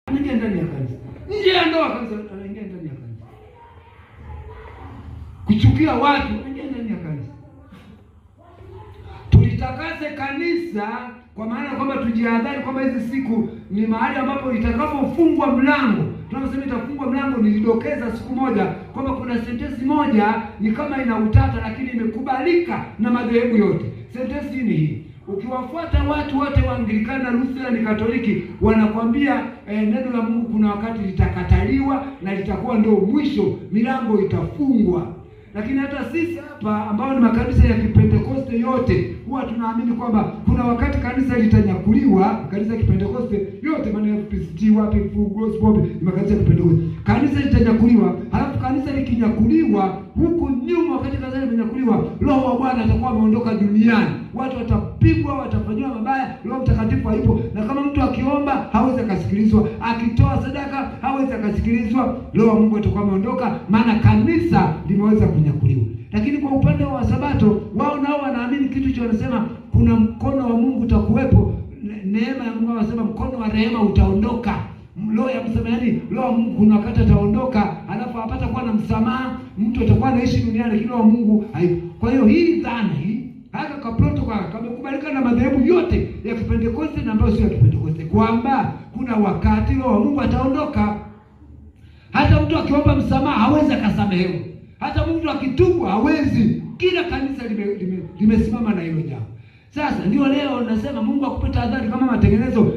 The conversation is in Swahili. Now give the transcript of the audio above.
anaingia ndani ya kanisa. Nje ya ndoa kanisa, anaingia ndani ya kanisa. Kuchukia watu, anaingia ndani ya kanisa. Tulitakase kanisa kwa maana kwamba tujihadhari kwamba hizi siku ni mahali ambapo itakapofungwa mlango. Tunasema itafungwa mlango, nilidokeza siku moja kwamba kuna sentensi moja ni kama ina utata lakini imekubalika na madhehebu yote. Sentensi ni hii. Ukiwafuata watu wote wa Anglikana, Lutheran, Katoliki wanakwambia neno la Mungu kuna wakati litakataliwa na litakuwa ndio mwisho, milango itafungwa. Lakini hata sisi hapa ambao ni makanisa ya Kipentekoste yote huwa tunaamini kwamba kuna wakati kanisa litanyakuliwa. Kanisa ya Kipentekoste yote, maana ya FPCT wapi, Full Gospel, ni makanisa ya Kipentekoste. Kanisa litanyakuliwa, halafu kanisa likinyakuliwa, huku nyuma wakati kanisa limenyakuliwa, Roho wa Bwana atakuwa ameondoka duniani. Watu watapigwa, watafanywa mabaya, Roho Mtakatifu haipo. Na kama mtu akiomba hawezi akasikilizwa, akitoa sadaka hawezi akasikilizwa, Roho wa Mungu atakuwa ameondoka, maana kanisa limeweza kunyakuliwa. Lakini kwa upande wa Sabato, wao nao wanaamini kitu cha, wanasema kuna mkono wa Mungu utakuwepo, neema ya Mungu, wanasema mkono wa rehema utaondoka. Roho ya msamaha, yani Roho wa Mungu kuna wakati ataondoka, alafu hapata kuwa na msamaha, mtu atakuwa anaishi duniani lakini Roho wa Mungu haipo. Kwa hiyo hii dhana hii haka kwa protocol kamekubalika na madhehebu yote ya Kipentekoste na ambayo sio ya Kipentekoste, kwamba kuna wakati Roho wa Mungu ataondoka. Hata mtu akiomba msamaha hawezi akasamehewa. Hata mtu akitubu hawezi. Kila kanisa limesimama na hilo jambo. Sasa ndio leo nasema Mungu akupe tahadhari kama matengenezo.